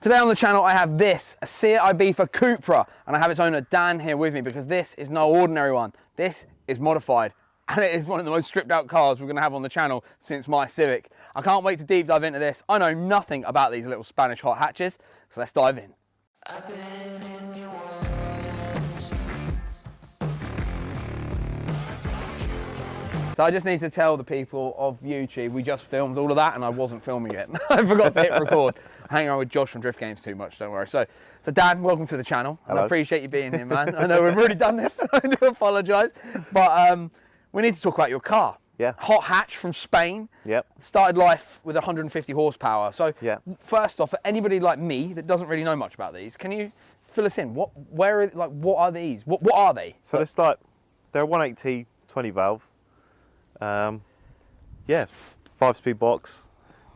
Today on the channel I have this, a Seat Ibiza Cupra, and I have its owner Dan here with me because this is no ordinary one. This is modified, and it is one of the most stripped out cars we're going to have on the channel since my Civic. I can't wait to deep dive into this. I know nothing about these little Spanish hot hatches, so let's dive in. So I just need to tell the people of YouTube, we just filmed all of that and I wasn't filming it. I forgot to hit record. Hanging around with Josh from Drift Games too much, don't worry. So Dan, welcome to the channel. And I appreciate you being here, man. I know we've already done this, so I do apologise. But we need to talk about your car. Yeah. Hot hatch from Spain. Yep. Started life with 150 horsepower. So yeah. First off, for anybody like me that doesn't really know much about these, can you fill us in? What are these? What are they? So they're a 180 20 valve. Yeah, 5-speed box.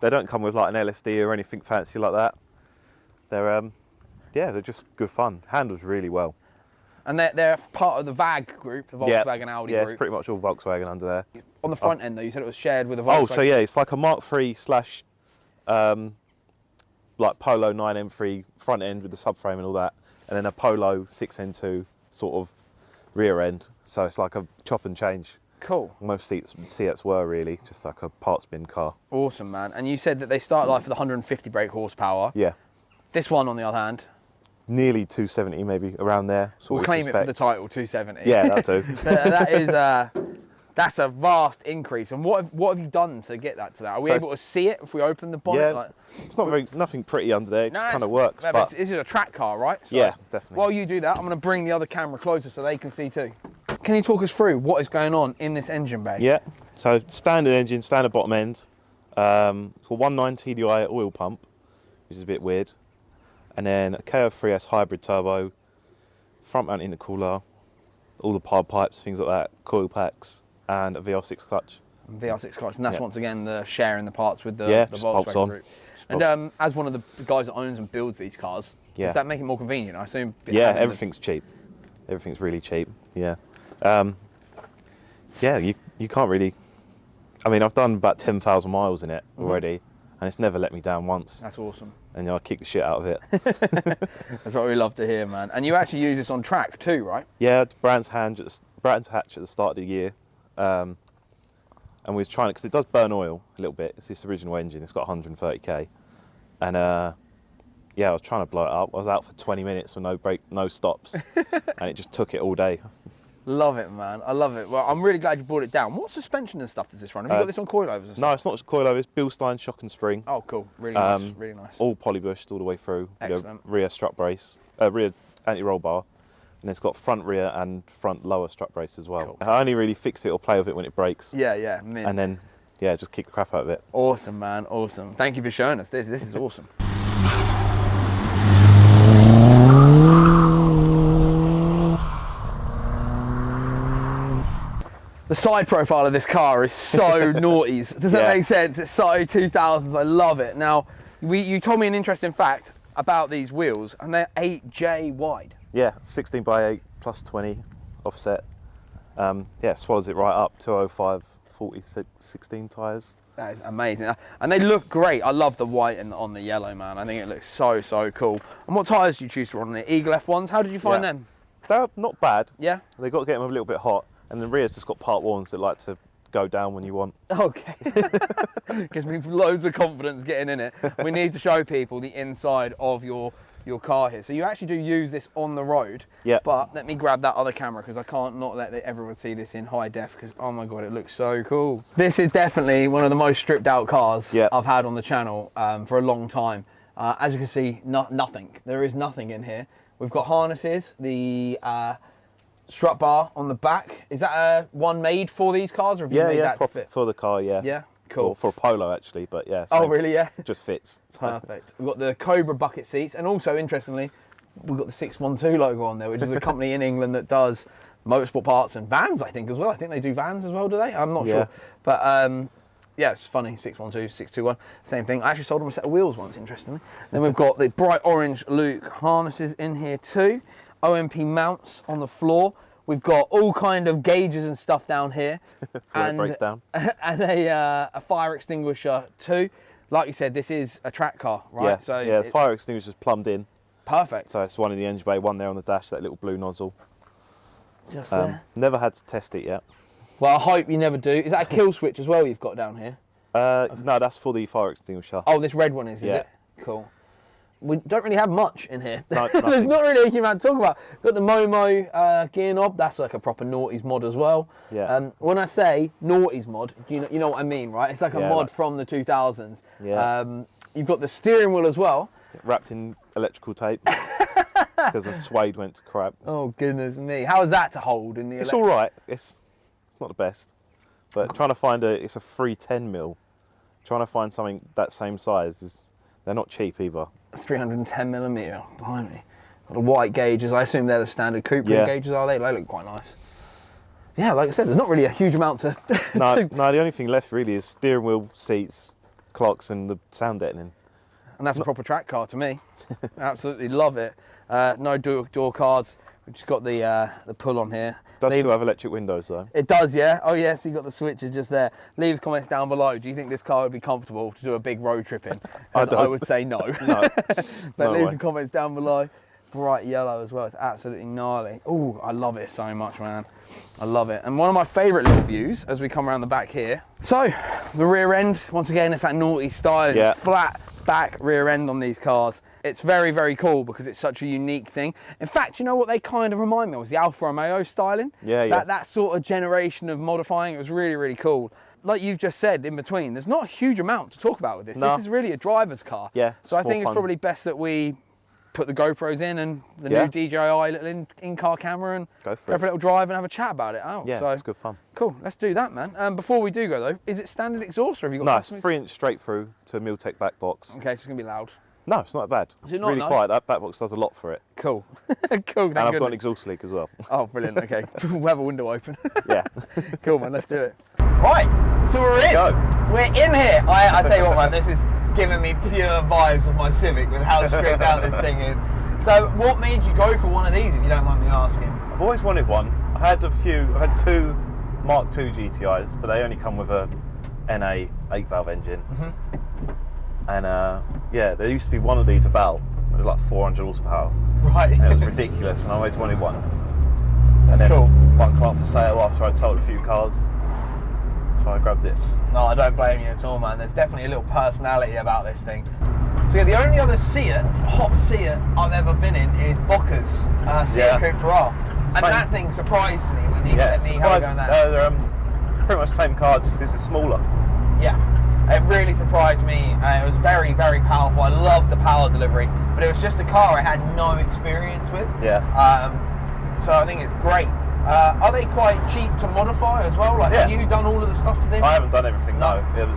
They don't come with like an LSD or anything fancy like that. They're they're just good fun. Handles really well. And they're part of the VAG group, the Volkswagen Audi group. Yeah, it's pretty much all Volkswagen under there. On the front end though, you said it was shared with a Volkswagen. Oh, so yeah, it's like a Mark III slash like Polo 9M3 front end with the subframe and all that, and then a Polo 6N2 sort of rear end. So it's like a chop and change. Cool. Most Seats were really just like a parts bin car. Awesome, man. And you said that they start life with 150 brake horsepower. Yeah. This one, on the other hand, nearly 270, maybe around there. We'll claim it for the title, 270. Yeah, that too. That's a vast increase. And what have you done to get that to that? Are we able to see it if we open the bonnet? Yeah, it's not nothing pretty under there. It just kind of works. Yeah, but this is a track car, right? So yeah, definitely. While you do that, I'm going to bring the other camera closer so they can see too. Can you talk us through what is going on in this engine bay? Yeah, so standard engine, standard bottom end, for 1.9 TDI oil pump, which is a bit weird, and then a KO3S hybrid turbo, front mount intercooler, all the pod pipes, things like that, coil packs, and a VR6 clutch. VR6 clutch, and that's once again the sharing the parts with the Volkswagen group. And as one of the guys that owns and builds these cars, does that make it more convenient? I assume. Yeah, everything's cheap. Everything's really cheap. Yeah. Yeah, you can't really. I mean, I've done about 10,000 miles in it already, and it's never let me down once. That's awesome. And I kick the shit out of it. That's what we love to hear, man. And you actually use this on track too, right? Yeah, it's Brands Hatch at the start of the year, and we was trying it because it does burn oil a little bit. It's this original engine. It's got 130k, and yeah, I was trying to blow it up. I was out for 20 minutes with no break, no stops, and it just took it all day. Love it, man. I love it. Well, I'm really glad you brought it down. What suspension and stuff does this run? Have you got this on coilovers? Or no, it's not coilovers. It's Bilstein shock and spring. Oh, cool. Really nice. Really nice. All polybushed all the way through. Excellent. Rear strut brace, rear anti-roll bar, and it's got front rear and front lower strut brace as well. Cool. I only really fix it or play with it when it breaks. Yeah, yeah. And then, yeah, just kick the crap out of it. Awesome, man. Awesome. Thank you for showing us this. This is awesome. The side profile of this car is so noughties. Does that make sense? It's so 2000s. I love it. Now, you told me an interesting fact about these wheels, and they're 8J wide. Yeah, 16 by 8 plus 20 offset. Yeah, swallows it right up. 205 40 16 tyres. That is amazing. And they look great. I love the white and on the yellow, man. I think it looks so cool. And what tyres do you choose to run on it? Eagle F1s? How did you find them? They're not bad. Yeah? They've got to get them a little bit hot. And the rear's just got part ones that like to go down when you want. Okay. Gives me loads of confidence getting in it. We need to show people the inside of your car here. So you actually do use this on the road. Yeah. But let me grab that other camera because I can't not let everyone see this in high def because, oh my God, it looks so cool. This is definitely one of the most stripped out cars I've had on the channel for a long time. As you can see, nothing. There is nothing in here. We've got harnesses, the strut bar on the back. Is that one made for these cars, or have you made that to fit? For the car, yeah. Yeah, cool. Or for a Polo actually, but yeah. Oh really? Yeah. Just fits. Perfect. We've got the Cobra bucket seats, and also interestingly, we've got the 612 logo on there, which is a company in England that does motorsport parts and vans, I think as well. I think they do vans as well, do they? I'm not sure. But yeah, it's funny. 612, 621, same thing. I actually sold them a set of wheels once, interestingly. Then we've got the bright orange Luke harnesses in here too. OMP mounts on the floor. We've got all kind of gauges and stuff down here. And it breaks down. And a fire extinguisher too. like you said, this is a track car, right? Yeah, So yeah, the fire extinguisher's plumbed in. Perfect. So it's one in the engine bay, one there on the dash, that little blue nozzle. Just there. Never had to test it yet. Well, I hope you never do. Is that a kill switch as well you've got down here? No, that's for the fire extinguisher. Oh, this red one is Yeah. it? Cool. We don't really have much in here. No, There's not really a huge amount to talk about. Got the Momo gear knob. That's like a proper noughties mod as well. Yeah. When I say noughties mod, you know what I mean, right? It's like a mod from the 2000s. Yeah. You've got the steering wheel as well. Wrapped in electrical tape because the suede went to crap. Oh goodness me! How is that to hold in the? It's all right. It's not the best, but trying to find it's a 310mm. Trying to find something that same size they're not cheap either. 310mm behind me. Got the white gauges. I assume they're the standard Cupra gauges, are they? They look quite nice. Yeah, like I said, there's not really a huge amount to. No, the only thing left really is steering wheel, seats, clocks, and the sound deadening. And that's a proper track car to me. Absolutely love it. No door cards. We've just got the pull on here. Does still have electric windows though. It does, yeah. Oh yes, you got the switches just there. Leave comments down below. Do you think this car would be comfortable to do a big road trip in? I would say no. No. But leave some comments down below. Bright yellow as well. It's absolutely gnarly. Oh, I love it so much, man. I love it. And one of my favourite little views as we come around the back here. So the rear end, once again, it's that naughty style. Yeah. Flat back rear end on these cars. It's very, very cool because it's such a unique thing. In fact, you know what they kind of remind me of? The Alfa Romeo styling. Yeah. That sort of generation of modifying. It was really, really cool. Like you've just said in between, there's not a huge amount to talk about with this. No. This is really a driver's car. Yeah. So I think it's probably best that we put the GoPros in and the new DJI little in-car camera and go for a little drive and have a chat about it. Oh, yeah, so, it's good fun. Cool, let's do that, man. Before we do go though, is it standard exhaust or have you got? No, it's 3-inch straight through to a Miltech back box. Okay, so it's gonna be loud. No, it's not bad. Is it it's not? really No? quiet. That back box does a lot for it. Cool. Cool. And I've got an exhaust leak as well. Oh, brilliant. Okay, we'll have a window open. Yeah. Cool, man. Let's do it. Right, so we're in. We're in here. I tell you what, man, this is giving me pure vibes of my Civic with how stripped out this thing is. So, what made you go for one of these, if you don't mind me asking? I've always wanted one. I had two Mark II GTIs, but they only come with a NA 8-valve engine. And yeah, there used to be one of these about. It was like 400 horsepower. Right. And it was ridiculous, and I always wanted one. That's and then cool. one come up for sale after I'd sold a few cars, so I grabbed it. No, I don't blame you at all, man. There's definitely a little personality about this thing. So yeah, the only other hot Seat I've ever been in is Bocca's Seat Cupra. And that thing surprised me when he let me have a go on that. They're pretty much the same car, just this is smaller. Yeah, it really surprised me. It was very, very powerful. I loved the power delivery, but it was just a car I had no experience with. Yeah. So I think it's great. Are they quite cheap to modify as well? Like, have you done all of the stuff to this? I haven't done everything. No. It was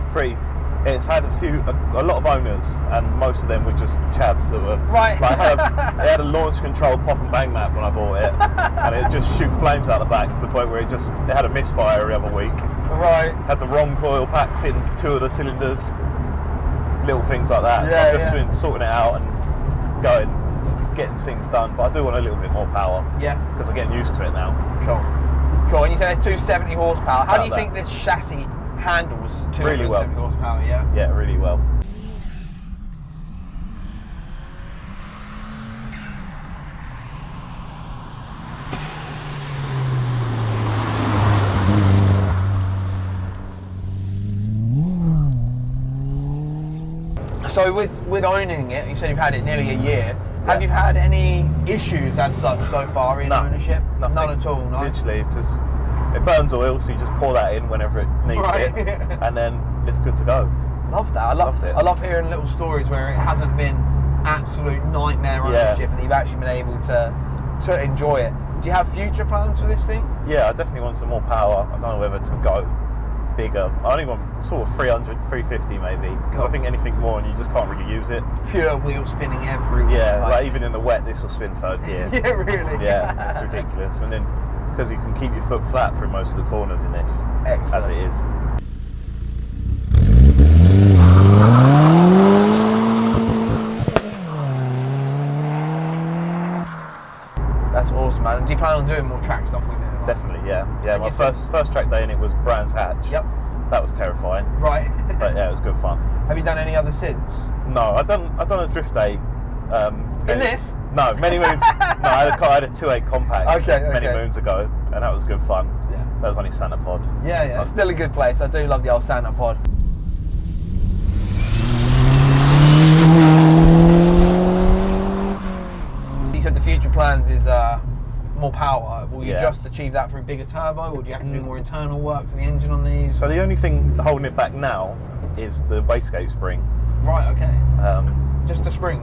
It's had a lot of owners, and most of them were just chavs that were right. Like, they had a launch control pop and bang map when I bought it, and it just shoot flames out the back to the point where it had a misfire every other week. Right. Had the wrong coil packs in 2 of the cylinders, little things like that. Yeah, so I've just been sorting it out and getting things done. But I do want a little bit more power. Yeah. Because I'm getting used to it now. Cool. And you said it's 270 horsepower. How do you think this chassis handles 270 horsepower, yeah? Yeah, really well. So with owning it, you said you've had it nearly a year. Have you had any issues as such so far in ownership? Nothing. None at all, no? Literally, it's just, it burns oil, so you just pour that in whenever it needs it, and then it's good to go. Love that. I love hearing little stories where it hasn't been absolute nightmare ownership and you've actually been able to enjoy it. Do you have future plans for this thing? Yeah, I definitely want some more power. I don't know whether to go bigger. I only want sort of 300, 350 maybe, because I think anything more and you just can't really use it. Pure wheel spinning everywhere. Yeah, like even in the wet this will spin third gear. Yeah, really? Yeah, it's ridiculous. And then because you can keep your foot flat through most of the corners in this. Excellent. As it is. That's awesome, man. And do you plan on doing more track stuff with it? Definitely, yeah. Yeah, my first track day in it was Brands Hatch. Yep. that was terrifying. Right. But yeah, it was good fun. Have you done any other since? No, I've done a drift day. In this? No, many moons. No, I had a 2.8 compact many moons ago, and that was good fun. Yeah. That was only Santa Pod. Yeah, So still a good place. I do love the old Santa Pod. You said the future plans is more power. Will you just achieve that through bigger turbo, or do you have to do more internal work to the engine on these? So the only thing holding it back now is the wastegate spring. Right, okay. Just a spring?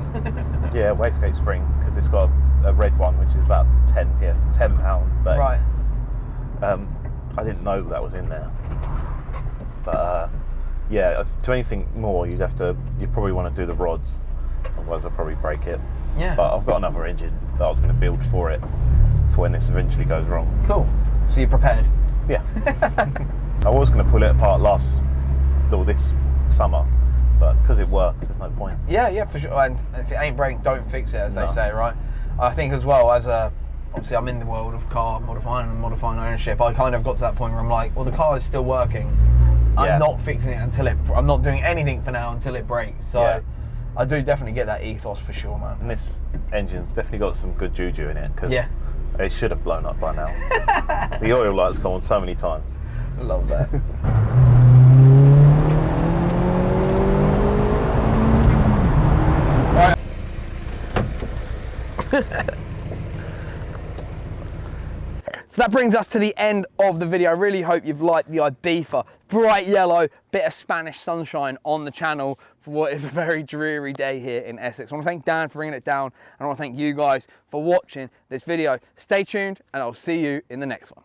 Yeah, wastegate spring, because it's got a red one, which is about 10 pound. But, right. I didn't know that was in there. But yeah, to anything more, you'd probably want to do the rods, otherwise I'll probably break it. Yeah. But I've got another engine that I was going to build for it, for when this eventually goes wrong. Cool. So you're prepared? Yeah. I was going to pull it apart this summer, but because it works, there's no point. Yeah, for sure. And if it ain't breaking, don't fix it, as they say, right? I think as well, obviously I'm in the world of car modifying and modifying ownership, I kind of got to that point where I'm like, well, the car is still working. I'm not fixing it I'm not doing anything for now until it breaks. So I do definitely get that ethos for sure, man. And this engine's definitely got some good juju in it, because it should have blown up by now. The oil lights come on so many times. I love that. So that brings us to the end of the video. I really hope you've liked the Ibiza. Bright yellow, bit of Spanish sunshine on the channel for what is a very dreary day here in Essex. I want to thank Dan for bringing it down, and I want to thank you guys for watching this video. Stay tuned, and I'll see you in the next one.